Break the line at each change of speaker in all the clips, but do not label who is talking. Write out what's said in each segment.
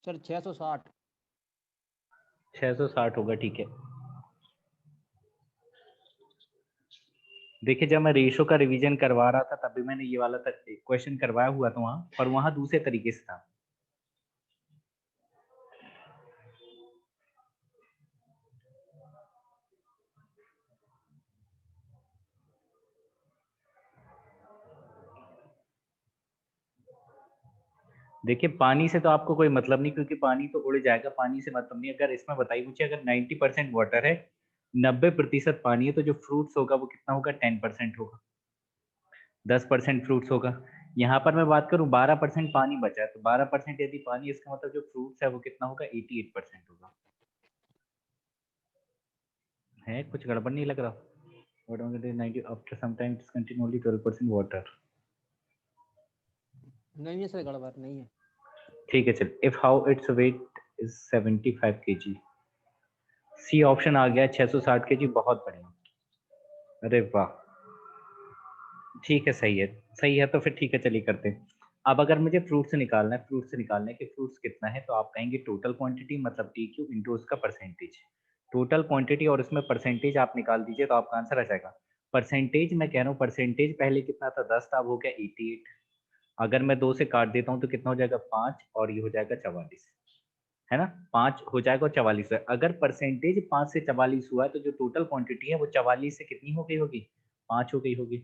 Sir 660।
660 होगा, ठीक है। देखिए जब मैं रेशो का रिवीजन करवा रहा था तभी मैंने ये वाला क्वेश्चन करवाया हुआ था वहां पर, वहां दूसरे तरीके से था। देखिए पानी से तो आपको कोई मतलब नहीं, क्योंकि पानी तो उड़ जाएगा, पानी से मतलब नहीं। अगर इसमें बताइए मुझे, अगर 90% वाटर है, 90% पानी है, तो जो फ्रूट्स होगा वो कितना होगा? 10% होगा, 10% फ्रूट्स होगा। यहाँ पर मैं बात करूँ 12% पानी बचा है, तो 12% यदि पानी, इसका मतलब जो फ्रूट्स है वो कितना होगा? 88% होगा। है कुछ गड़बड़ नहीं लग रहा? What am I going to 90 after some time it's contain only 12% water.
नहीं है सर, गड़बड़ नहीं है।
ठीक है चल। If how it's weight is 75 kg, C option आ गया 660 kg, बहुत बढ़िया। अरे वाह, ठीक है, सही है। सही है तो फिर ठीक है, चलिए करते हैं। अब अगर मुझे फ्रूट से निकालना है, फ्रूट से निकालना है कि फ्रूट्स कितना है, तो आप कहेंगे टोटल क्वांटिटी मतलब टी क्यू इंटू उसका परसेंटेज। टोटल क्वांटिटी और उसमें परसेंटेज आप निकाल दीजिए तो आपका आंसर आ जाएगा। परसेंटेज मैं कह रहा हूँ, परसेंटेज पहले कितना था? 10 था, अब हो गया 88। अगर मैं 2 से काट देता हूँ तो कितना हो जाएगा? 5, और ये हो जाएगा 44, है ना? 5 हो जाएगा और 44 है। अगर परसेंटेज 5 से 44 हुआ है तो जो टोटल क्वांटिटी है वो 44 से कितनी हो गई होगी? 5 हो गई होगी।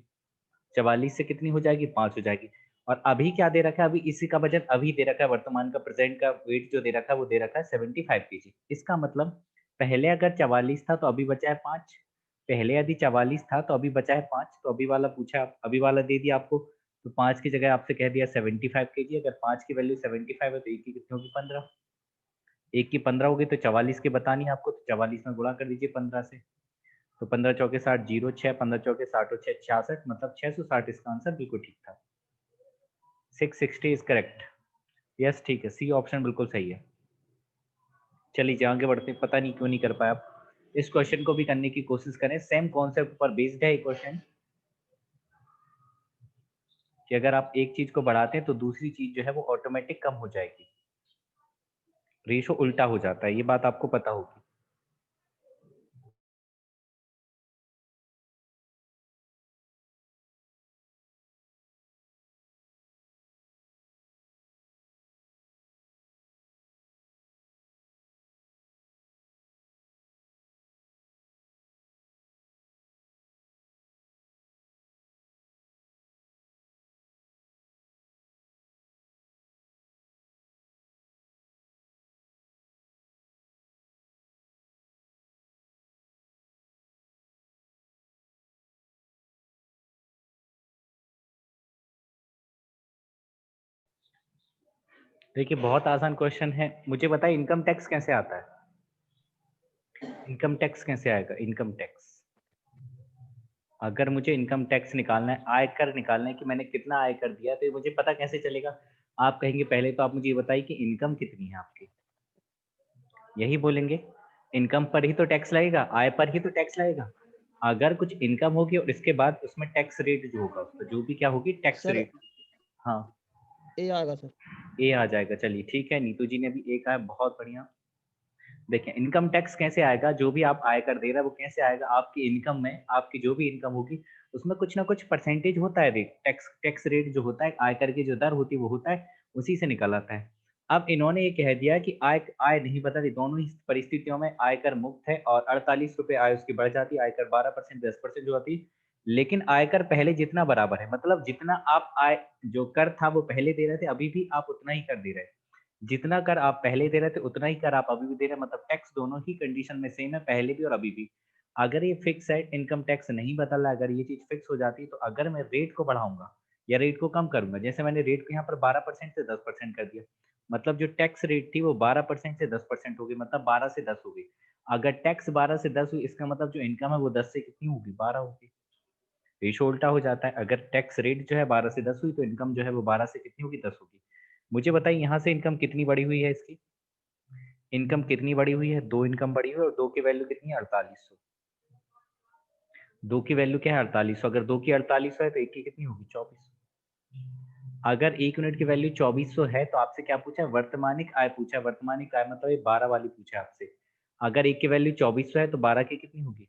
44 से कितनी हो जाएगी? 5 हो जाएगी। और अभी क्या दे रखा है? अभी इसी का वजन अभी दे रखा है, वर्तमान का, प्रेजेंट का वेट जो दे रखा है वो दे रखा है 75 केजी। इसका मतलब पहले अगर 44 था तो अभी बचा है 5। पहले यदि 44 था तो अभी बचा है 5, तो अभी वाला पूछा, अभी वाला दे दिया आपको, तो 5 की जगह आपसे कह दिया 75 केजी। अगर 5 की वैल्यू 75 है तो एक की कितनी होगी? 15। एक की 15 होगी तो 44 की बतानी है आपको, तो 44 में गुणा कर दीजिए 15 से। तो 15 चौके 60, 0 6, 15 चौके 60 और 6 66, मतलब 660 इसका आंसर बिल्कुल ठीक था। 660 इज करेक्ट। यस ठीक है, सी ऑप्शन बिल्कुल सही है। चलिए आगे बढ़ते हैं। पता नहीं क्यों नहीं कर पाया आप। इस क्वेश्चन को भी करने की कोशिश करें, सेम कॉन्सेप्ट पर बेस्ड है ये क्वेश्चन, कि अगर आप एक चीज को बढ़ाते हैं तो दूसरी चीज जो है वो ऑटोमेटिक कम हो जाएगी। रेशो उल्टा हो जाता है, ये बात आपको पता होगी। देखिए बहुत आसान क्वेश्चन है। मुझे बताइए इनकम टैक्स कैसे आता है? इनकम टैक्स कैसे आएगा? इनकम टैक्स, अगर मुझे इनकम टैक्स निकालना है, आयकर निकालना है कि मैंने कितना आयकर दिया, तो ये मुझे पता कैसे चलेगा? आप कहेंगे पहले तो आप मुझे ये बताइए कि इनकम कितनी है आपकी, यही बोलेंगे। इनकम पर ही तो टैक्स लगेगा, आय पर ही तो टैक्स लगेगा। अगर कुछ इनकम होगी और इसके बाद उसमें टैक्स रेट जो होगा, उसका जो भी क्या होगी टैक्स
सर
रेट। हाँ,
ए आएगा सर।
ए आ जाएगा। चलिए ठीक है, नीतू जी ने भी ए कहा, बहुत बढ़िया। देखिए इनकम टैक्स कैसे आएगा? जो भी आप आयकर दे रहे हैं वो कैसे आएगा? आपकी इनकम में, आपकी जो भी इनकम होगी उसमें कुछ ना कुछ परसेंटेज होता है रेट, टैक्स रेट जो होता है, आयकर की जो दर होती है वो होता है, उसी से निकल आता है। अब इन्होंने ये कह दिया कि आय आय नहीं बता रही, दोनों ही परिस्थितियों में आयकर मुक्त है और 48 रुपए आय उसकी बढ़ जाती है, आयकर 12% 10% जो होती है। लेकिन आयकर पहले जितना बराबर है, मतलब जितना आप आय जो कर था वो पहले दे रहे थे, अभी भी आप उतना ही कर दे रहे हैं। जितना कर आप पहले दे रहे थे उतना ही कर आप अभी भी दे रहे हैं, मतलब टैक्स दोनों ही कंडीशन में सेम है, पहले भी और अभी भी। अगर ये फिक्स है, इनकम टैक्स नहीं बदल रहा है, अगर ये चीज फिक्स हो जाती है, तो अगर मैं रेट को बढ़ाऊंगा या रेट को कम करूंगा, जैसे मैंने रेट को यहाँ पर 12% से 10% कर दिया, मतलब जो टैक्स रेट थी वो 12% से 10% हो गई, मतलब 12 से 10 हो गई। अगर टैक्स 12 से 10 हुई, इसका मतलब जो इनकम है वो 10 से कितनी होगी? 12 होगी। रेशो उल्टा हो जाता है। अगर टैक्स रेट जो है 12 से 10 हुई तो इनकम जो है वो 12 से कितनी होगी? 10 होगी। मुझे बताइए यहाँ से इनकम कितनी बढ़ी हुई है इसकी? इनकम कितनी बढ़ी हुई है? 2 इनकम बढ़ी हुई है और 2 की वैल्यू कितनी है? 4800। 2 की वैल्यू क्या है? 4800। अगर 2 की 4800 है तो 1 की कितनी होगी? 2400। अगर 1 यूनिट की वैल्यू 2400 है तो आपसे क्या पूछा है, वर्तमानिक आय पूछा है। वर्तमानिक आय मतलब ये 12 वाली पूछा है आपसे। अगर 1 की वैल्यू 2400 है तो 12 की कितनी होगी?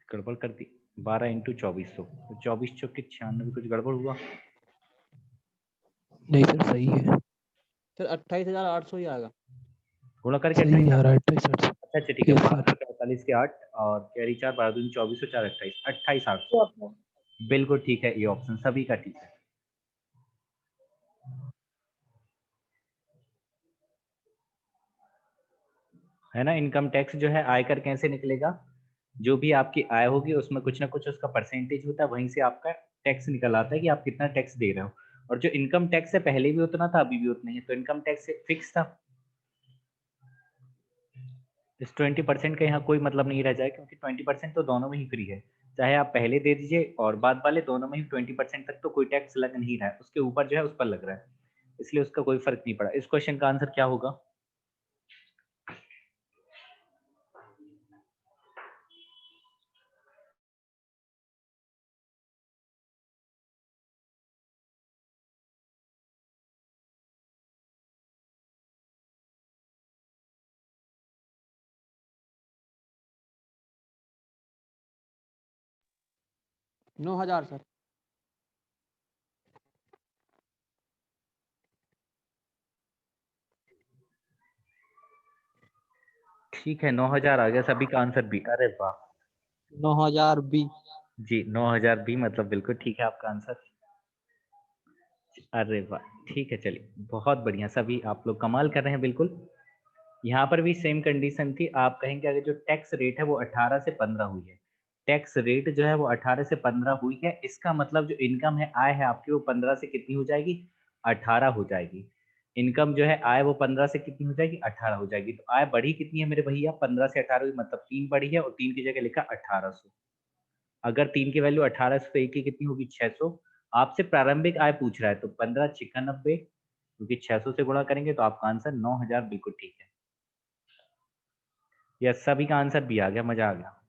गड़बड़ कर दी। 12 इंटू 2400 तो 24 चौके 96, कुछ गड़बड़ हुआ?
नहीं सर सही है,
सर 28,800 ही आएगा।
गुणा करके
सही है
28
यार 28।
अच्छा अच्छा ठीक है।
Yes
12
sir.
48 के 8 और कैरी 4 12 दूनी 2400 4 28 28,800 बिल्कुल ठीक है। ये ऑप्शन सभी का ठीक है। है ना। इनकम टैक्स जो है आयकर कैसे निकलेगा? जो भी आपकी आय होगी उसमें कुछ ना कुछ उसका परसेंटेज होता है, वहीं से आपका टैक्स निकल आता है कि आप कितना टैक्स दे रहे हो। और जो इनकम टैक्स है पहले भी उतना था, अभी भी उतना ही है। तो इनकम टैक्स फिक्स था। इस 20% का यहाँ कोई मतलब नहीं रह जाएगा, क्योंकि 20% तो दोनों में ही फ्री है। चाहे आप पहले दे दीजिए और बाद वाले, दोनों में ही 20% तक तो कोई टैक्स लग नहीं रहा है। उसके ऊपर जो है उस पर लग रहा है, इसलिए उसका कोई फर्क नहीं पड़ा। इस क्वेश्चन का आंसर क्या होगा?
नौ हजार सर।
ठीक है, 9000 आ गया। सभी का आंसर बी। अरे वाह
9,000
जी, 9000 बी मतलब बिल्कुल ठीक है आपका आंसर। अरे वाह ठीक है, चलिए बहुत बढ़िया। सभी आप लोग कमाल कर रहे हैं बिल्कुल। यहाँ पर भी सेम कंडीशन थी। आप कहेंगे अगर जो टैक्स रेट है वो 18 से 15 हुई है, टैक्स रेट जो है वो 18 से 15 हुई है, इसका मतलब जो इनकम है, आय है आपकी, वो 15 से कितनी हो जाएगी? 18 हो जाएगी। इनकम जो है, आय वो 15 से कितनी हो जाएगी? 18 हो जाएगी। तो आय बढ़ी कितनी है मेरे भैया? 15 से 18 हुई, मतलब 3 बढ़ी है, और 3 की जगह लिखा 1800। अगर 3 की वैल्यू 1800 तो 1 की कितनी होगी? 600। आपसे प्रारंभिक आय पूछ रहा है, तो 15 छिक्का 90, क्योंकि 600 से गुणा करेंगे तो आपका आंसर 9000 बिल्कुल ठीक है। यस, सभी का आंसर भी आ गया, मजा आ गया।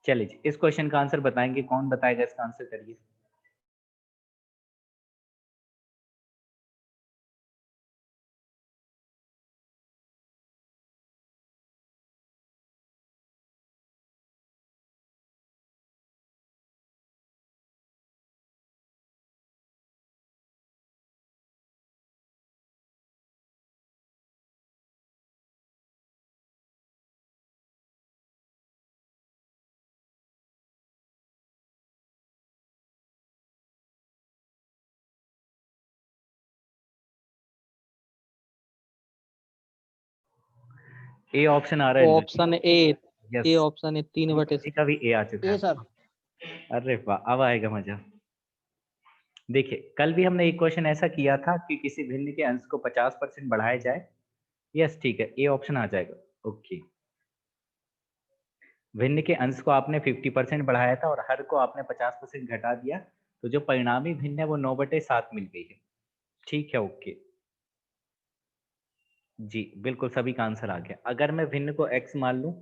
चलिए जी, इस क्वेश्चन का आंसर बताएंगे, कौन बताएगा इसका आंसर? करिए। ए ऑप्शन आ रहा है Indrajeet.
Option A,
yes,
A option A 3/7।
किसी का भी ए आ चुका
ए
है।
सर।
अरे वाह, अब आएगा मजा। देखिए, कल भी हमने एक क्वेश्चन ऐसा किया था कि किसी भिन्न के अंश को 50% बढ़ाया जाए। यस ठीक है, ए ऑप्शन आ जाएगा। ओके, भिन्न के अंश को आपने 50% बढ़ाया था और हर को आपने 50% घटा दिया, तो जो परिणामी भिन्न है वो 9/7 मिल गई है। ठीक है, ओके जी, बिल्कुल सभी का आंसर आ गया। अगर मैं भिन्न को x मान लूं,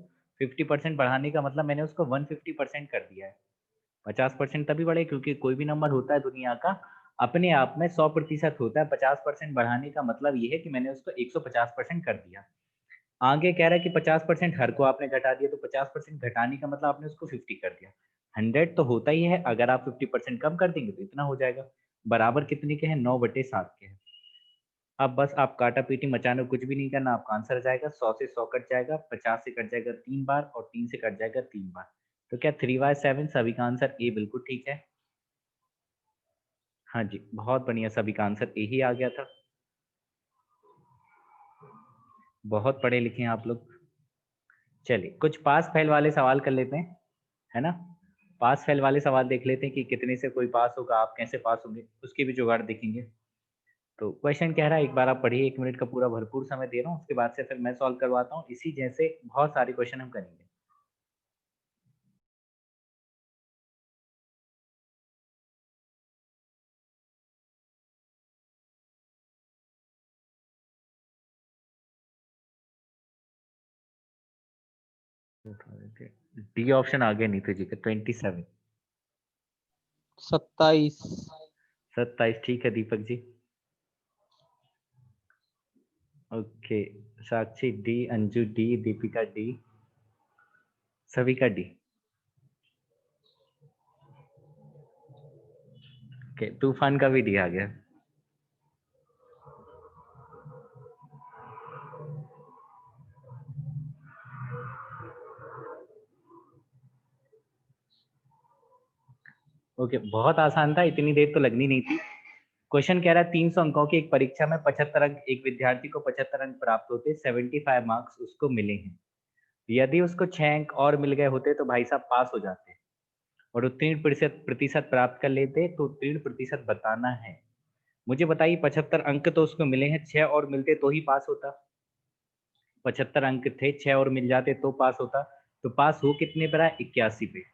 50% बढ़ाने का मतलब मैंने उसको 150% कर दिया है। 50% तभी बढ़े क्योंकि कोई भी नंबर होता है दुनिया का, अपने आप में 100% होता है। 50% बढ़ाने का मतलब ये है कि मैंने उसको 150% कर दिया। आगे कह रहा है कि 50% हर को आपने घटा दिया, तो 50% घटाने का मतलब आपने उसको 50 कर दिया। 100 तो होता ही है, अगर आप 50% कम कर देंगे तो इतना हो जाएगा। बराबर कितने के हैं? 9/7 के हैं। अब बस आप काटा-पीटी मचाना, कुछ भी नहीं करना, आपका आंसर आ जाएगा। 100 से 100 कट जाएगा, 50 से कट जाएगा 3 बार, और 3 से कट जाएगा 3 बार। तो क्या 3/7? सभी का आंसर ए बिल्कुल ठीक है। हाँ जी, बहुत बढ़िया, सभी का आंसर ए ही आ गया था। बहुत पढ़े लिखे हैं आप लोग। चलिए, कुछ पास फेल वाले सवाल कर लेते हैं, है ना? पास फेल वाले सवाल देख लेते हैं कि कितने से कोई पास होगा, आप कैसे पास होंगे, उसकी भी जुगाड़ देखेंगे। तो क्वेश्चन कह रहा है, एक बार आप पढ़िए, 1 मिनट का पूरा भरपूर समय दे रहा हूँ, उसके बाद से फिर मैं सॉल्व करवाता हूँ। इसी जैसे बहुत सारे क्वेश्चन हम करेंगे। डी ऑप्शन आगे नीतू जी का 27।
27।
27 ठीक है Deepak ji. Okay, Sakshi D, Anju D, Deepika D, सभी का डी। ओके, तूफान का भी डी आ गया। ओके, बहुत आसान था, इतनी देर तो लगनी नहीं थी। क्वेश्चन कह रहा है 300 अंकों की एक परीक्षा में 75 अंक, एक विद्यार्थी को 75 अंक प्राप्त होते, 75 मार्क्स उसको मिले हैं। यदि उसको 6 अंक और मिल गए होते तो भाई साहब पास हो जाते, और उत्तीर्ण प्रतिशत प्राप्त कर लेते, तो उत्तीर्ण प्रतिशत बताना है। मुझे बताइए 75 अंक तो उसको मिले हैं, 6 और मिलते तो ही पास होता। 75 अंक थे, 6 और मिल जाते तो पास होता। तो पास हो कितने पर है? 81 पे।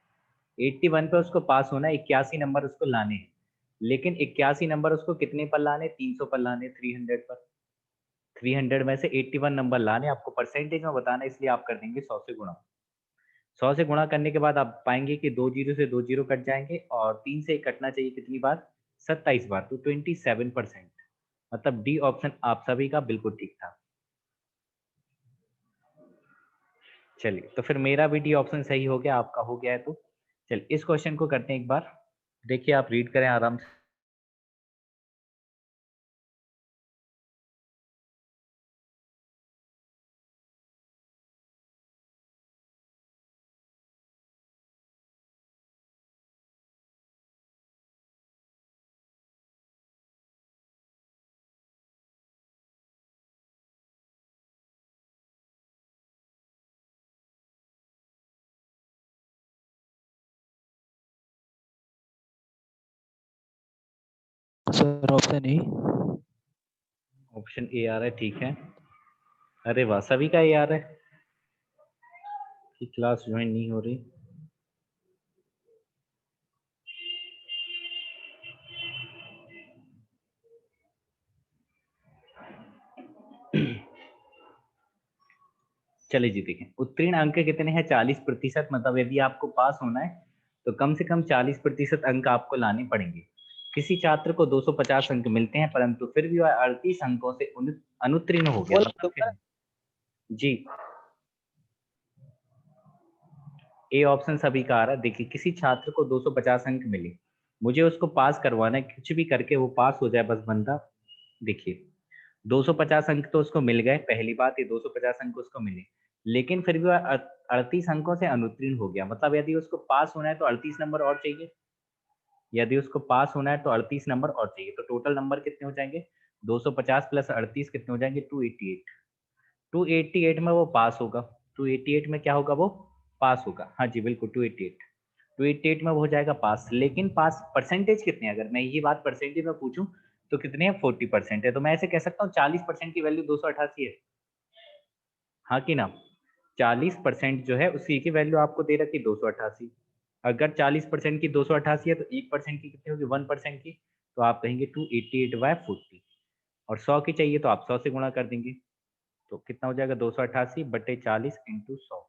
81 पे उसको पास होना है, 81 नंबर उसको लाने हैं। लेकिन 81 नंबर उसको कितने पर लाने? 300 पर लाने, 300 पर। 300 में से 81 नंबर लाने, आपको परसेंटेज में बताना है, इसलिए आप कर देंगे 100 से गुणा। 100 से गुणा करने के बाद आप पाएंगे कि 2 जीरो से 2 जीरो कट जाएंगे, और 3 से कटना चाहिए कितनी बार? 27 बार, तो 27%। मतलब डी ऑप्शन आप सभी का बिल्कुल ठीक था। चलिए, तो फिर मेरा भी डी ऑप्शन सही हो गया, आपका हो गया है। तो चलिए इस क्वेश्चन को करते हैं एक बार। देखिए, आप रीड करें आराम से।
Sir option A.
Option A आ रहा है, ठीक है। अरे वाह, सभी का ए आ रहा है कि क्लास ज्वाइन नहीं हो रही। चलिए जी, देखें उत्तीर्ण अंक कितने हैं? 40%। मतलब यदि आपको पास होना है तो कम से कम 40% अंक आपको लाने पड़ेंगे। किसी छात्र को 250 अंक मिलते हैं, परंतु फिर भी वह 38 अंकों से अनुत्तीर्ण हो गया।
बोला
मतलब
तो
क्या है जी? ए ऑप्शन सभी का आ रहा है। देखिए, किसी छात्र को 250 अंक मिले, मुझे उसको पास करवाना है, कुछ भी करके वो पास हो जाए बस बंदा। देखिए, 250 अंक तो उसको मिल गए, पहली बात ये 250 अंक उसको मिले, लेकिन फिर भी वह 38 अंकों से अनुत्तीर्ण हो गया। मतलब यदि उसको पास होना है तो 38 नंबर और चाहिए। यदि उसको पास होना है तो 38 नंबर और चाहिए, तो टोटल नंबर कितने हो जाएंगे? 250 प्लस 38 कितने हो जाएंगे? 288। 288 में वो पास होगा। 288 में क्या होगा? वो पास होगा। हाँ जी बिल्कुल, 288। 288 में वो हो जाएगा पास। लेकिन पास परसेंटेज कितने हैं? अगर मैं ये बात परसेंटेज में पूछूं तो कितने हैं? 40% है। तो मैं ऐसे कह सकता हूँ 40% की वैल्यू 288 है। हाँ कि ना? 40% जो है उसकी की वैल्यू आपको दे रखी 288। अगर 40% की 288 है तो 1% की कितनी होगी? 1% की। तो आप कहेंगे 288/40। और 100 की चाहिए तो आप 100 से गुणा कर देंगे। तो कितना हो जाएगा? 288/40 इंटू 100।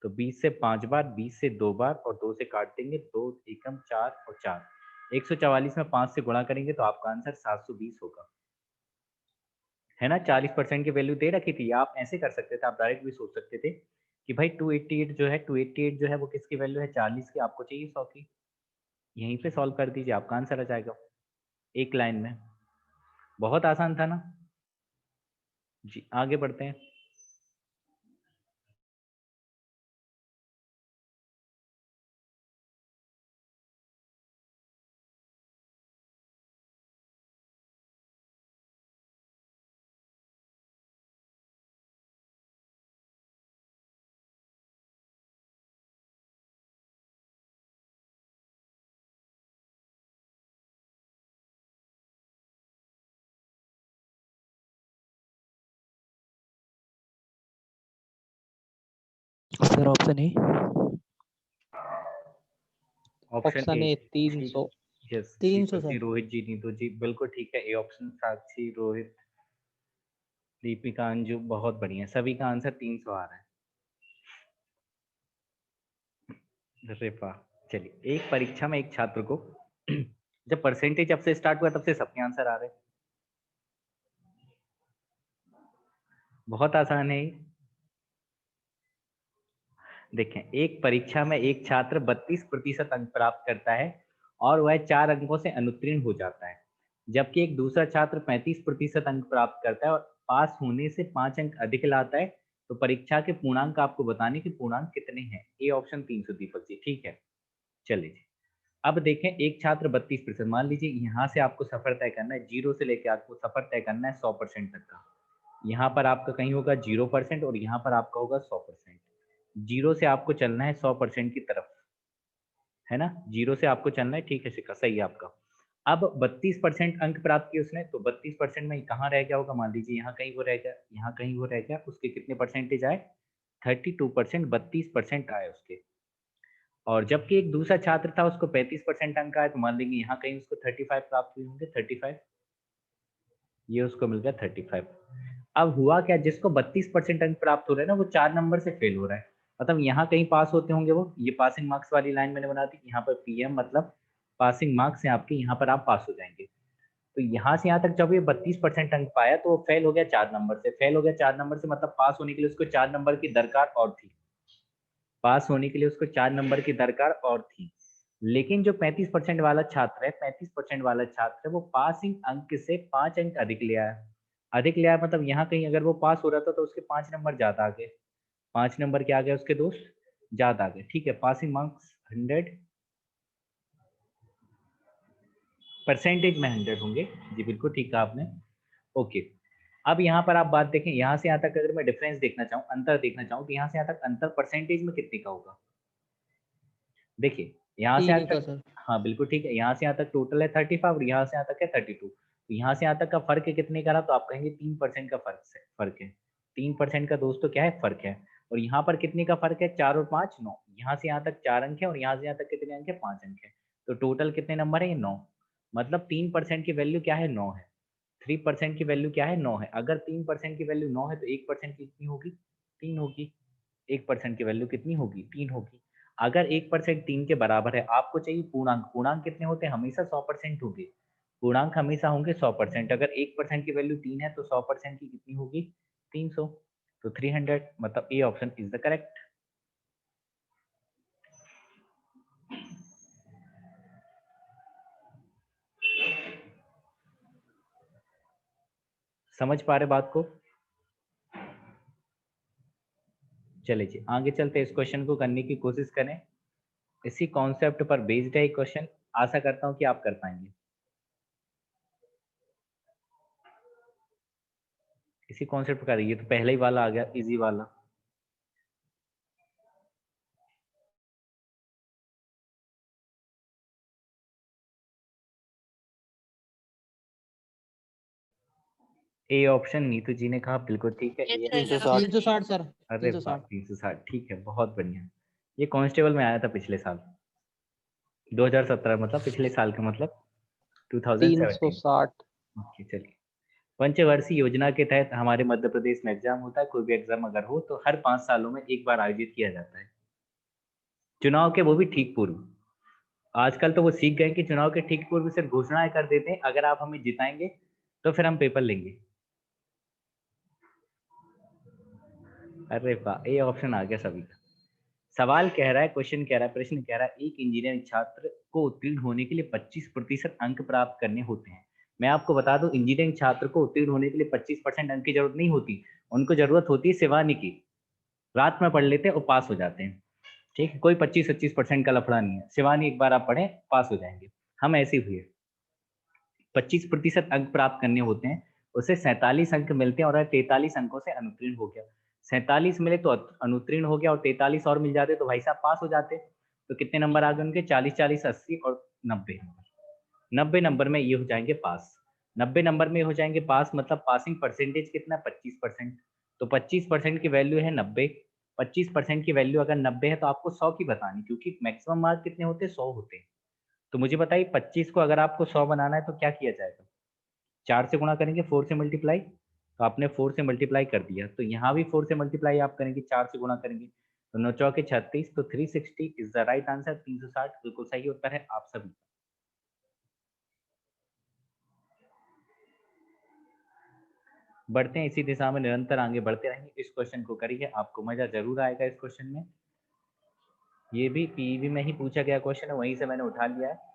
तो 20 से 5 बार, 20 से 2 बार, और 2 से काट देंगे, 2 एकम 4 और 4, 144 में 5 से गुणा करेंगे तो आपका आंसर 720 होगा। है ना? 40% की वैल्यू दे रखी थी। आप ऐसे कर सकते थे, आप डायरेक्ट भी सोच सकते थे कि भाई 288 जो है वो किसकी वैल्यू है? 40 की। आपको चाहिए 100 की। यहीं पे सॉल्व कर दीजिए, आपका आंसर आ जाएगा एक लाइन में। बहुत आसान था ना जी? आगे बढ़ते हैं।
Sir option A.
Option A
option ए
ठीक।
300।
Yes,
300
Deepak ji,
sir.
रोहित जी, नीतू जी, बिल्कुल ठीक है। ए ऑप्शन, साक्षी, रोहित, दीपिका, अंजू, बहुत बढ़िया। सभी का आंसर 300 आ रहा है। अरे वाह, चलिए एक परीक्षा में एक छात्र को जब परसेंटेज जब से स्टार्ट हुआ तब से सबके आंसर आ रहे हैं। बहुत आसान है ये। देखें, एक परीक्षा में एक छात्र 32% अंक प्राप्त करता है और वह 4 अंकों से अनुत्तीर्ण हो जाता है, जबकि एक दूसरा छात्र 35% अंक प्राप्त करता है और पास होने से 5 अंक अधिक लाता है। तो परीक्षा के पूर्णांक आपको बताने कि पूर्णांक कितने हैं। ए ऑप्शन 300 दीपक जी, ठीक है। चलिए जी, अब देखें एक छात्र 32%, मान लीजिए यहाँ से आपको सफर तय करना है, 0 से लेकर आपको सफर तय करना है 100% तक का। यहाँ पर आपका कहीं होगा 0% और यहाँ पर आपका होगा 100%। 0 से आपको चलना है 100% की तरफ, है ना। 0 से आपको चलना है, ठीक है शिखा, सही है आपका। अब 32% अंक प्राप्त किए उसने, तो 32% में कहाँ रह गया होगा, मान लीजिए यहाँ कहीं वो रह गया, यहाँ कहीं वो रह गया, उसके कितने परसेंटेज आए, 32%, 32% आए उसके। और जबकि एक दूसरा छात्र था उसको 35% अंक आए, तो मान लीजिए यहाँ कहीं उसको 35 प्राप्त हुए होंगे, 35, ये उसको मिल गया 35। अब हुआ क्या, जिसको 32% अंक प्राप्त हो रहे हैं ना, वो 4 नंबर से फेल हो रहा है। मतलब यहाँ कहीं पास होते होंगे वो, ये पासिंग मार्क्स वाली लाइन मैंने बना दी, यहाँ पर पीएम मतलब पासिंग मार्क्स हैं आपके, यहाँ पर आप पास हो जाएंगे। तो यहाँ से यहाँ तक जब ये 32% अंक पाया तो वो फेल हो गया 4 नंबर से। फेल हो गया 4 नंबर से मतलब पास होने के लिए उसको 4 नंबर की दरकार और थी। पास होने के लिए उसको 4 नंबर की दरकार और थी। लेकिन जो 35% वाला छात्र है, 35% वाला छात्र है, वो पासिंग अंक से 5 अंक अधिक ले आया। अधिक ले आया मतलब यहाँ कहीं अगर वो पास हो रहा था तो उसके 5 नंबर ज्यादा आ गए। 5 नंबर क्या आ गए उसके दोस्त, ज्यादा आ गए, ठीक है। पासिंग मार्क्स 100, परसेंटेज में 100 होंगे, जी बिल्कुल ठीक कहा आपने। ओके, अब यहाँ पर आप बात देखें, यहाँ से यहाँ तक अगर मैं डिफरेंस देखना चाहूँ, अंतर देखना चाहूँ, तो यहाँ से यहाँ तक अंतर परसेंटेज में कितने का होगा। देखिए यहाँ से यहाँ
3 का
तक,
सर।
हाँ बिल्कुल ठीक है, यहाँ से यहाँ तक टोटल है 35 और यहाँ से यहाँ तक है 32। तो यहाँ से यहाँ तक का फर्क है कितने का रहा, तो आप कहेंगे 3% का फर्क है। 3% का दोस्तों क्या है, फर्क है। और यहाँ पर कितने का फर्क है, 4 और 5 9। यहाँ से यहाँ तक 4 अंक है और यहाँ से यहाँ तक कितने अंक है, 5 अंक है। तो टोटल कितने नंबर है, ये 9। मतलब 3% की वैल्यू क्या है, 9 है। 3% की वैल्यू क्या है, 9 है। अगर 3% की वैल्यू 9 है तो 1% की कितनी होगी, 3 होगी। 1% की वैल्यू कितनी होगी, 3 होगी। अगर 1% 3 के बराबर है, आपको चाहिए पूर्णांक। पूर्णांक कितने होते हैं, हमेशा 100% होंगे। पूर्णांक हमेशा होंगे 100%। अगर 1% की वैल्यू 3 है तो 100% की कितनी होगी, 300। तो 300, मतलब A option is the correct. समझ पा रहे बात को। चलिए जी आगे चलते, इस क्वेश्चन को करने की कोशिश करें। इसी कॉन्सेप्ट पर बेस्ड है क्वेश्चन, आशा करता हूं कि आप कर पाएंगे। इसी कॉन्सेप्ट का, ये तो पहले ही वाला आ गया, इजी वाला। ए ऑप्शन नीतू जी ने कहा, बिल्कुल ठीक है। ये
360 सर।
अरे वाह,
360।
360, ठीक है, बहुत बढ़िया। ये कांस्टेबल में आया था पिछले साल, 2017, मतलब पिछले साल का मतलब 2017।
360।
ओके चलिए, पंचवर्षीय योजना के तहत हमारे मध्य प्रदेश में एग्जाम होता है। कोई भी एग्जाम अगर हो तो हर 5 सालों में एक बार आयोजित किया जाता है। चुनाव के वो भी ठीक पूर्व। आजकल तो वो सीख गए कि चुनाव के ठीक पूर्व सिर्फ घोषणाएं कर देते हैं, अगर आप हमें जिताएंगे तो फिर हम पेपर लेंगे। अरे वाह, ये ऑप्शन आ गया सभी का। सवाल कह रहा है, क्वेश्चन कह रहा है, प्रश्न कह रहा है, एक इंजीनियरिंग छात्र को उत्तीर्ण होने के लिए 25% अंक प्राप्त करने होते हैं। मैं आपको बता दूं, इंजीनियरिंग छात्र को उत्तीर्ण होने के लिए 25% अंक की जरूरत नहीं होती। उनको जरूरत होती है शिवानी की। रात में पढ़ लेते हैं और पास हो जाते हैं। ठीक है, कोई 25-25% का लफड़ा नहीं है। शिवानी एक बार आप पढ़ें, पास हो जाएंगे। हम ऐसे हुए, 25% अंक प्राप्त करने होते हैं, उसे 47 अंक मिलते हैं और 43 अंकों से अनुत्तीर्ण हो गया। 47 मिले तो अनुत्तीर्ण हो गया, और 43 और मिल जाते तो भाई साहब पास हो जाते। तो कितने नंबर आ गए उनके, 40, 80 और 90 नंबर। 90 नंबर में ये हो जाएंगे पास। 90 नंबर में हो जाएंगे पास, मतलब पासिंग परसेंटेज कितना, 25%। तो 25% की वैल्यू है 90। 25% की वैल्यू अगर 90 है तो आपको 100 की बतानी, क्योंकि मैक्सिमम मार्क कितने होते हैं, 100 होते हैं। तो मुझे बताइए 25 को अगर आपको 100 बनाना है तो क्या किया जाएगा, 4 से गुणा करेंगे, 4 से मल्टीप्लाई। तो आपने 4 से मल्टीप्लाई कर दिया, तो यहाँ भी 4 से मल्टीप्लाई आप करेंगे, 4 से गुणा करेंगे। तो 9 चौके 36, तो 360 इज द राइट आंसर। 360 बिल्कुल सही उत्तर है आप सभी। बढ़ते हैं इसी दिशा में, निरंतर आगे बढ़ते रहेंगे। इस क्वेश्चन को करिए, आपको मजा जरूर आएगा इस क्वेश्चन में। ये भी पीईबी में ही पूछा गया क्वेश्चन है, वहीं से मैंने उठा लिया है।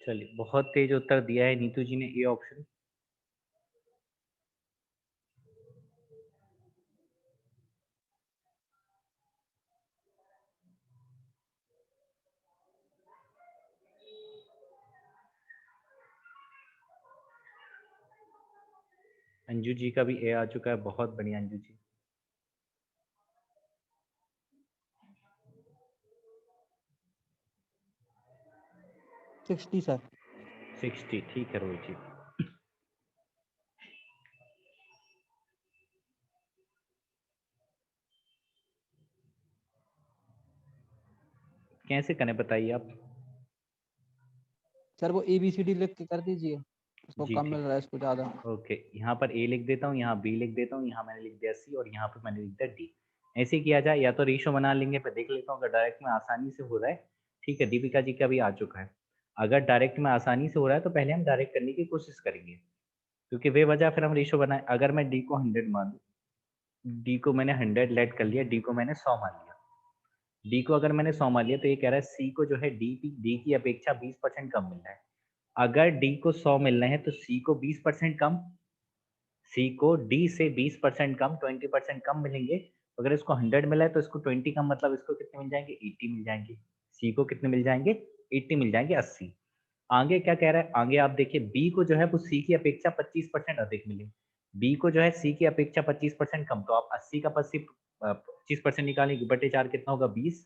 चलिए, बहुत तेज उत्तर दिया है नीतू जी ने, ए ऑप्शन। अंजू जी का भी ए आ चुका है, बहुत बढ़िया अंजू जी।
60 सर।
60 ठीक है रोहित जी। कैसे करें बताइए आप।
सर वो ABCD लिख के कर दीजिए, उसको
जी
कम मिल
ठीक,
रहा है, इसको ज़्यादा।
ओके। यहाँ पर ए लिख देता हूँ, यहाँ बी लिख देता हूँ, यहाँ मैंने लिख दिया सी, और यहाँ पे मैंने लिख दिया डी। ऐसे ही किया जाए, या तो रेशो बना लेंगे, पर देख लेता हूँ अगर डायरेक्ट में आसानी से हो रहा है। ठीक है, दीपिका जी का भी आ चुका है। अगर डायरेक्ट में आसानी से हो रहा है तो पहले हम डायरेक्ट करने की कोशिश करेंगे, क्योंकि वे वजह फिर हम रेशो बनाए। अगर मैं डी को 100 मान लूँ, डी को मैंने 100 लेट कर लिया, डी को मैंने 100 मान लिया। डी को अगर मैंने 100 मान लिया तो ये कह रहा है सी को जो है डी की अपेक्षा 20% कम मिल रहा है। अगर डी को 100 मिल रहे हैं तो सी को 20% कम, सी को डी से 20% कम, 20% कम मिलेंगे। अगर इसको 100 मिला है तो इसको 20 कम, मतलब इसको कितने मिल जाएंगे, 80 मिल जाएंगे। सी को कितने मिल जाएंगे, 80 मिल जाएंगे, 80। आगे क्या कह रहा है, आगे आप देखिए, बी को जो है वो सी की अपेक्षा 25% अधिक मिले। बी को जो है सी की अपेक्षा 25% कम, तो आप 80 का 25% निकालेंगे, बटे 4 कितना होगा, 20।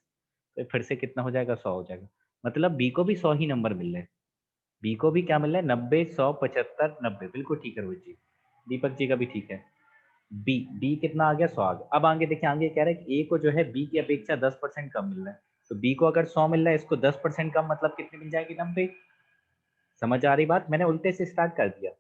तो फिर से कितना हो जाएगा, 100 हो जाएगा। मतलब बी को भी 100 ही नंबर मिल रहे हैं। बी को भी क्या मिल रहा है, 90, 100, 75, 90। बिल्कुल ठीक है रोहित जी। दीपक जी का भी ठीक है। बी, डी कितना आ गया, 100 आ गया। अब आगे देखिए, आगे कह रहा है कि ए को जो है बी की अपेक्षा 10% कम मिल रहा है। तो बी को अगर 100 मिल रहा है, इसको 10% कम, मतलब कितनी मिल जाएगी, 90। समझ आ रही बात, मैंने उल्टे से स्टार्ट कर दिया।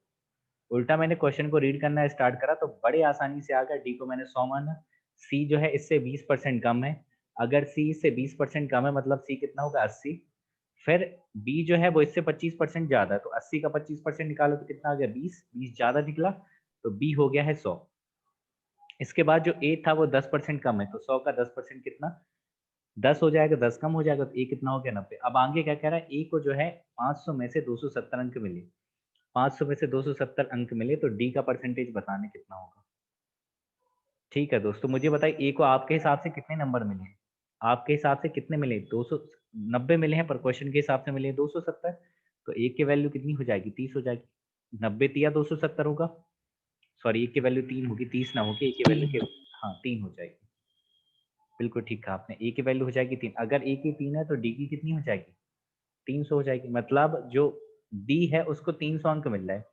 उल्टा मैंने क्वेश्चन को रीड करना स्टार्ट करा तो बड़े आसानी से आ गया। डी को मैंने 100 माना, सी जो है इससे 20% कम है। अगर सी इससे 20% कम है मतलब सी कितना होगा, 80। फिर बी जो है वो इससे 25% ज्यादा है, तो 80 का 25% निकालो तो कितना आ गया, 20। 20 ज्यादा निकला, तो बी हो गया है 100। इसके बाद जो ए था वो 10% कम है, तो 100 का 10% कितना, 10 हो जाएगा। 10 कम हो जाएगा तो ए कितना हो गया, 90। अब आगे क्या कह रहा है, ए को जो है 500 में से 270 अंक मिले। 500 में से 270 अंक मिले तो डी का परसेंटेज बताने कितना होगा। ठीक है दोस्तों, मुझे बताइए ए को आपके हिसाब से कितने नंबर मिले हैं, आपके हिसाब से कितने मिले, 290 मिले हैं, पर क्वेश्चन के हिसाब से मिले 270। तो ए की वैल्यू कितनी हो जाएगी, 30 हो जाएगी। 90 तिया 270 होगा, सॉरी ए की वैल्यू 3 होगी, 30 ना होगी, ए की वैल्यू के, हाँ 3 हो जाएगी। बिल्कुल ठीक कहा आपने, ए की वैल्यू हो जाएगी 3। अगर ए की 3 है तो डी की कितनी हो जाएगी, 300 हो जाएगी। मतलब जो डी है उसको 300 अंक मिल रहा है।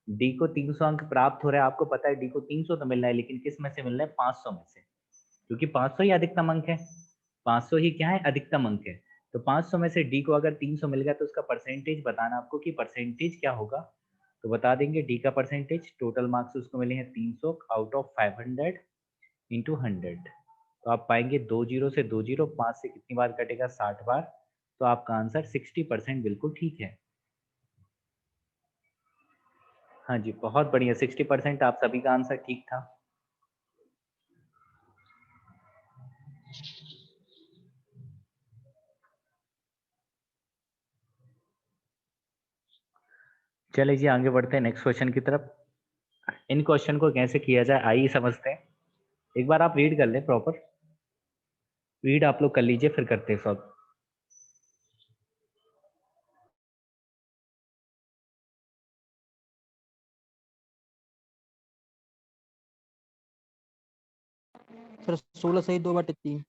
डी को 300 अंक प्राप्त हो रहा है, आपको पता है डी को 300 तो मिल रहा है, लेकिन किस में से मिल रहा है, 500 में से, क्योंकि 500 ही अधिकतम अंक है। 500 ही क्या है, अधिकतम अंक है। तो 500 में से डी को अगर 300 मिल गया तो उसका परसेंटेज बताना आपको, कि परसेंटेज क्या होगा। तो बता देंगे डी का परसेंटेज, टोटल मार्क्स उसको मिले हैं 300 आउट ऑफ 500 इंटू 100। तो आप पाएंगे 2 जीरो से 2 जीरो, 5 से कितनी बार कटेगा, 60 बार। तो आपका आंसर 60% बिल्कुल ठीक है। हाँ जी, बहुत बढ़िया, 60% आप सभी का आंसर ठीक था। चलिए जी आगे बढ़ते हैं नेक्स्ट क्वेश्चन की तरफ। इन क्वेश्चन को कैसे किया जाए आइए समझते हैं। एक बार आप रीड कर लें, प्रॉपर रीड आप लोग कर लीजिए, फिर करते हैं सॉल्व।
सर 16 सही 2/3।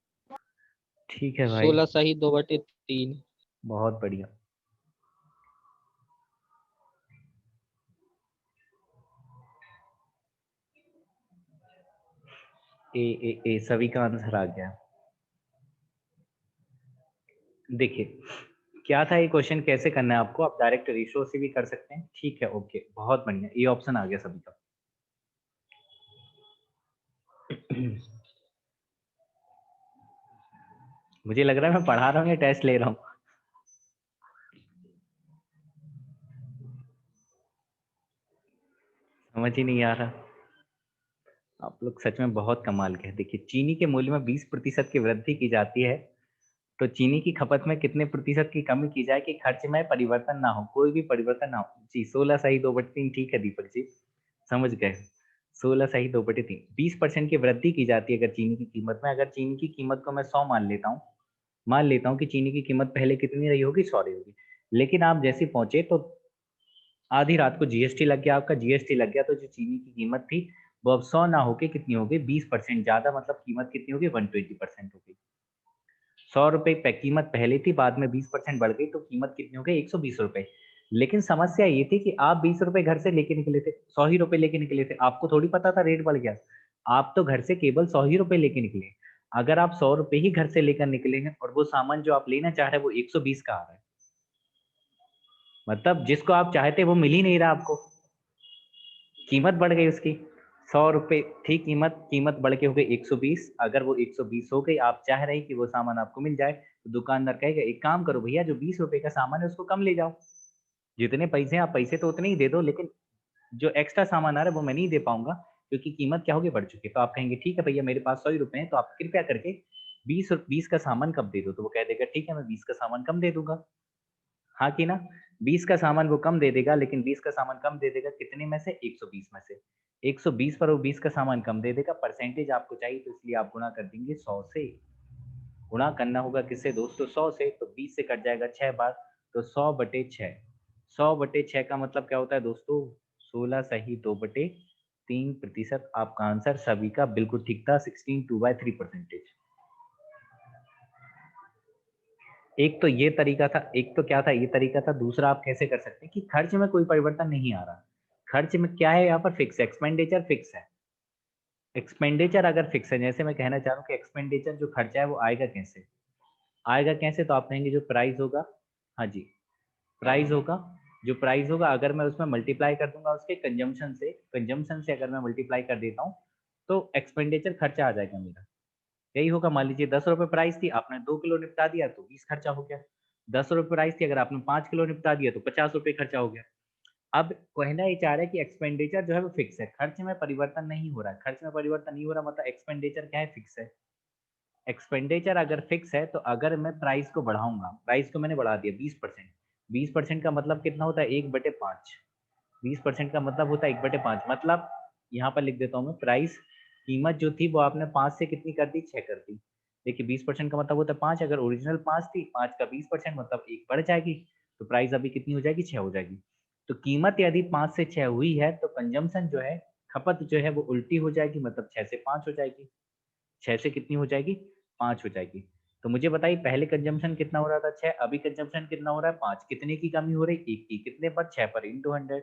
ठीक है भाई,
16 सही 2/3।
बहुत बढ़िया। ए सभी का आंसर आ गया। देखिए क्या था ये क्वेश्चन, कैसे करना है आपको, आप डायरेक्ट रेशियो से भी कर सकते हैं। ठीक है, ओके, बहुत बढ़िया, ये ऑप्शन आ गया सभी का। मुझे लग रहा है मैं पढ़ा रहा हूँ या टेस्ट ले रहा हूँ। समझ ही नहीं आ रहा। आप लोग सच में बहुत कमाल के हैं। देखिए चीनी के मूल्य में 20% की वृद्धि की जाती है, तो चीनी की खपत में कितने प्रतिशत की कमी की जाए कि खर्च में परिवर्तन ना हो, कोई भी परिवर्तन ना हो। जी 16 सही 2/3। ठीक है दीपक जी, समझ गए। 16 सही 2/3। 20% की वृद्धि की जाती है अगर चीनी की कीमत में। अगर चीनी की कीमत को मैं 100 मान लेता हूँ कि चीनी की कीमत पहले कितनी रही होगी, 100 रही होगी, लेकिन आप जैसे पहुंचे तो आधी रात को जीएसटी लग गया, आपका जीएसटी लग गया, तो जो चीनी की कीमत थी वो अब 100 ना होके कितनी हो गई, 20% ज्यादा, मतलब कीमत कितनी होगी, 120% हो गई। 100 रुपए कीमत पहले थी, बाद में 20% बढ़ गई, तो कीमत कितनी हो गई, 120 रुपए। लेकिन समस्या ये थी कि आप 20 रुपए घर से लेके निकले थे, 100 ही रुपए लेके निकले थे, आपको थोड़ी पता था रेट बढ़ गया। आप तो घर से केवल 100 ही रुपए लेके निकले। अगर आप 100 रुपए ही घर से लेकर निकले हैं और वो सामान जो आप लेना चाह रहे हैं वो 120 का आ रहा है, मतलब जिसको आप चाहते वो मिल ही नहीं रहा आपको, कीमत बढ़ गई उसकी। 100 रुपए थी कीमत, कीमत बढ़ के हो गई 120। अगर वो 120 हो गई, आप चाह रहे हैं कि वो सामान आपको मिल जाए, तो दुकानदार कहेगा एक काम करो भैया, जो 20 रुपए का सामान है उसको कम ले जाओ, जितने पैसे हैं आप पैसे तो उतने ही दे दो, लेकिन जो एक्स्ट्रा सामान आ रहा है वो मैं नहीं दे पाऊंगा, क्योंकि कीमत क्या होगी, बढ़ चुकी है। तो आप कहेंगे ठीक है भैया मेरे पास 100 ही रुपए हैं, तो आप कृपया करके 20 का सामान कम दे दो। तो वो कह देगा ठीक है मैं 20 का सामान कम दे दूंगा, हाँ कि ना। 20 का सामान वो कम दे देगा, लेकिन 20 का सामान कम दे देगा कितने में से, 120 में से। 120 पर वो 20 का सामान कम दे देगा। परसेंटेज आपको चाहिए तो इसलिए आप गुणा कर देंगे 100 से। गुणा करना होगा किससे दोस्तों, 100 से। तो 20 से कट जाएगा 6 बार, तो 100/6। 100/6 का मतलब क्या होता है दोस्तों, 16 सही 2/3%। आपका आंसर सभी का बिल्कुल ठीक था, 16/2/3%। एक तो ये तरीका था, एक तो क्या था, ये तरीका था। दूसरा आप कैसे कर सकते हैं कि खर्च में कोई परिवर्तन नहीं आ रहा, खर्च में क्या है यहाँ पर, फिक्स एक्सपेंडिचर फिक्स है। एक्सपेंडिचर अगर फिक्स है, जैसे मैं कहना चाह रहा हूँ कि एक्सपेंडिचर जो खर्चा है वो आएगा कैसे, आएगा कैसे, तो आप कहेंगे जो प्राइस होगा, हाँ जी, प्राइस होगा। जो प्राइस होगा अगर मैं उसमें मल्टीप्लाई कर दूंगा उसके कंजम्पशन से अगर मैं मल्टीप्लाई कर देता हूँ, तो एक्सपेंडिचर खर्चा आ जाएगा मेरा। यही होगा, मान लीजिए 10 रुपए प्राइस थी, आपने 2 किलो निपटा दिया तो 20 खर्चा हो गया। 10 रुपए प्राइस थी, अगर आपने 5 किलो निपटा दिया तो 50 रुपए खर्चा हो गया। अब कहना ये चाह रहा है कि एक्सपेंडिचर जो है वो फिक्स है, खर्च में परिवर्तन नहीं हो रहा है। खर्च में परिवर्तन नहीं हो रहा मतलब एक्सपेंडिचर क्या है, फिक्स है। एक्सपेंडिचर अगर फिक्स है तो अगर मैं प्राइस को बढ़ाऊंगा, प्राइस को मैंने बढ़ा दिया 20%। 20% का मतलब कितना होता है, 1/5। 20% का मतलब होता है 1/5, मतलब यहाँ पर लिख देता हूँ मैं, प्राइस कीमत जो थी वो आपने 5 से कितनी कर दी, 6 कर दी। देखिए 20% का मतलब होता है 5, अगर ओरिजिनल 5 थी, 5 का 20% मतलब 1 बढ़ जाएगी, तो प्राइस अभी कितनी हो जाएगी, 6 हो जाएगी। तो कीमत यदि 5 से 6 हुई है तो कंजम्पशन जो है, खपत जो है वो उल्टी हो जाएगी, मतलब 6 से 5 हो जाएगी। 6 से कितनी हो जाएगी, 5 हो जाएगी। तो मुझे बताइए पहले कंजम्पशन कितना हो रहा था, 6, अभी कंजम्पशन कितना हो रहा है, 5। कितने की कमी हो रही, 1 की। कितने पर, 6 पर, इंटू 100।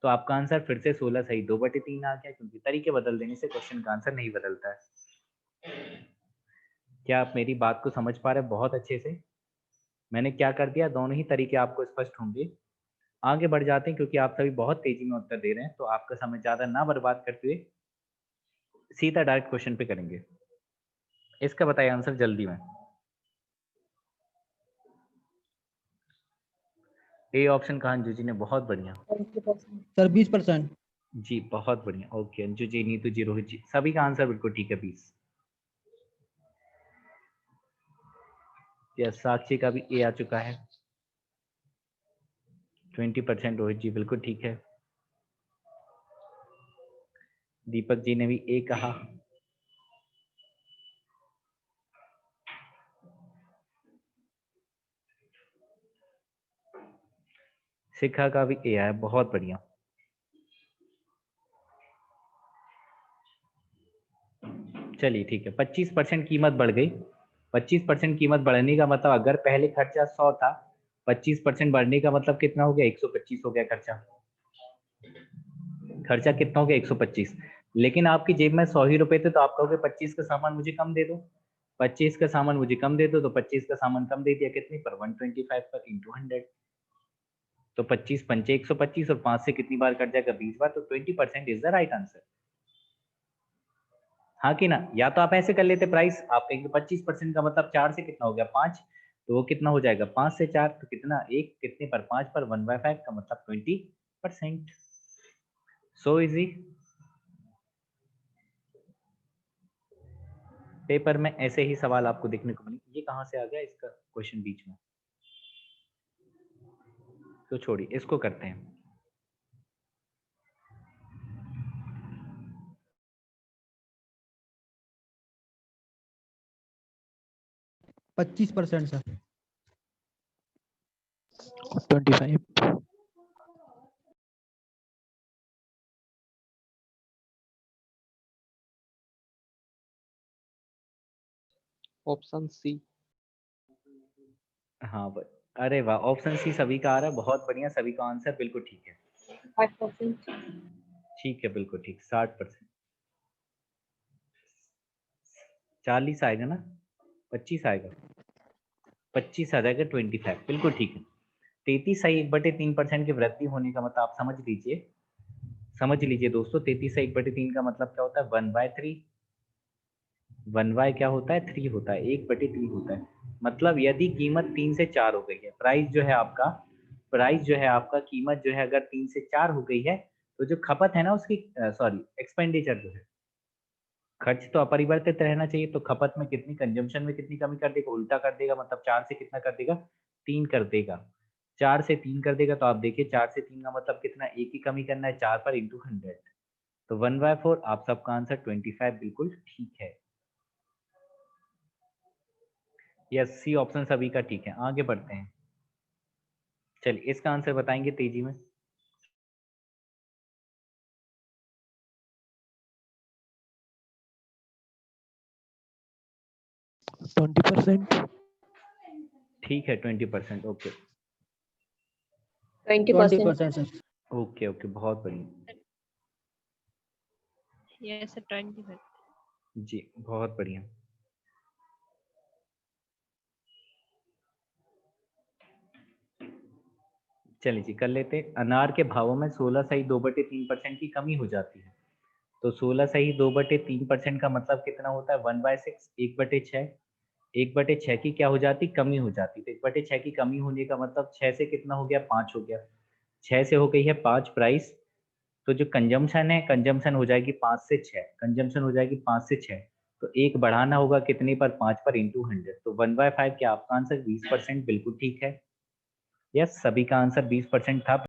तो आपका आंसर फिर से 16 सही 2/3 आ गया, क्योंकि तरीके बदल देने से क्वेश्चन का आंसर नहीं बदलता है। क्या आप मेरी बात को समझ पा रहे हैं बहुत अच्छे से। मैंने क्या कर दिया, दोनों ही तरीके आपको स्पष्ट होंगे। आगे बढ़ जाते हैं, क्योंकि आप सभी बहुत तेजी में उत्तर दे रहे हैं, तो आपका समय ज्यादा ना बर्बाद करते हुए सीधा डायरेक्ट क्वेश्चन पे करेंगे। इसका बताइए आंसर जल्दी में। ए ऑप्शन कहा अंजू जी ने, बहुत बढ़िया।
सर 20%।
जी बहुत बढ़िया, ओके अंजू जी, नीतू जी, रोहित जी, सभी का आंसर बिल्कुल ठीक है, 20। यस, साक्षी का भी ए आ चुका है। 20% रोहित जी बिल्कुल ठीक है। दीपक जी ने भी ए कहा। शिखा का भी ए आया, बहुत बढ़िया। चलिए ठीक है, 25% कीमत बढ़ गई। 25% कीमत बढ़ने का मतलब अगर पहले खर्चा 100 था, 25% बढ़ने का मतलब कितना हो गया? 125 हो गया खर्चा। खर्चा कितना हो गया? 125। लेकिन आपकी जेब में 100 ही रुपए थे, तो आप कहोगे 25 का सामान मुझे कम दे दो। 25 का सामान मुझे कम दे दो, तो 25 का सामान कम दे दिया कितने पर? 125 पर इंटू 100। तो 25 पंचे 125 और 5 से कितनी बार कट जाएगा? 20 बार। तो 20% इज द राइट आंसर। हाँ कि ना? या तो आप ऐसे कर लेते प्राइस, आप कहेंगे 25% का मतलब 4 से कितना हो गया? 5। तो वो कितना हो जाएगा? 5 से 4 तो कितना? 1 कितने पर? 5 पर 1/5 का मतलब 20%। So easy. पेपर में ऐसे ही सवाल आपको देखने को मिले। ये कहाँ से आ गया इसका क्वेश्चन बीच में? तो छोड़िए, इसको करते हैं।
पच्चीस % सर।
25।
Option C.
हाँ अरे वाह, ऑप्शन सी सभी का आ रहा है, बहुत बढ़िया। सभी का आंसर बिल्कुल ठीक है।
5%।
ठीक है, बिल्कुल ठीक। 60%। 40 आएगा ना? 25 आएगा। 25 आ जाएगा। 25 बिल्कुल ठीक है। 33 सही 1/3% की वृद्धि होने का मतलब आप समझ लीजिए, समझ लीजिए दोस्तों। 33 से 1/3 का मतलब क्या होता है? 1/3। 1 क्या होता है? 3 होता है। 1/3 होता है। मतलब यदि कीमत 3 से 4 हो गई है, प्राइस जो है आपका, प्राइस जो है आपका, कीमत जो है अगर 3 से 4 हो गई है, तो जो खपत है ना उसकी, सॉरी एक्सपेंडिचर जो है, खर्च तो अपरिवर्तित रहना चाहिए, तो खपत में कितनी, कंजम्पशन में कितनी कमी कर देगा? उल्टा कर देगा। मतलब 4 से कितना कर देगा? 3 कर देगा। 4 से 3 कर देगा। तो आप देखिए 4 से 3 का मतलब कितना? एक ही कमी करना है, 4 पर इंटू 100। तो 1/4। आप सबका आंसर 25 बिल्कुल ठीक है। यस, सी ऑप्शन सभी का ठीक है। आगे बढ़ते हैं। चलिए इसका आंसर बताएंगे तेजी में।
Twenty percent.
ठीक है, 20%। ओके
20%।
20% सर।
ओके ओके, बहुत बढ़िया
Yes, 20%.
जी, बहुत बढ़िया। चलिए जी कर लेते हैं। अनार के भावों में 16 सही 2/3% की कमी हो जाती है। तो 16 सही 2/3% का मतलब कितना होता है? 1/6। 1/6। 1/6 की क्या हो जाती? कमी हो जाती। तो 1/6 की कमी होने का मतलब 6 से कितना हो गया? 5 हो गया। 6 से हो गई है 5 प्राइस। तो जो कंजम्पशन है, कंजम्पशन हो जाएगी 5 से 6। कंजम्पशन हो जाएगी 5 से 6। तो एक बढ़ाना होगा कितने पर? 5 पर इंटू 100। तो 1/5 क्या आपका आंसर? 20% बिल्कुल ठीक है। यस, सभी का आंसर 20% था।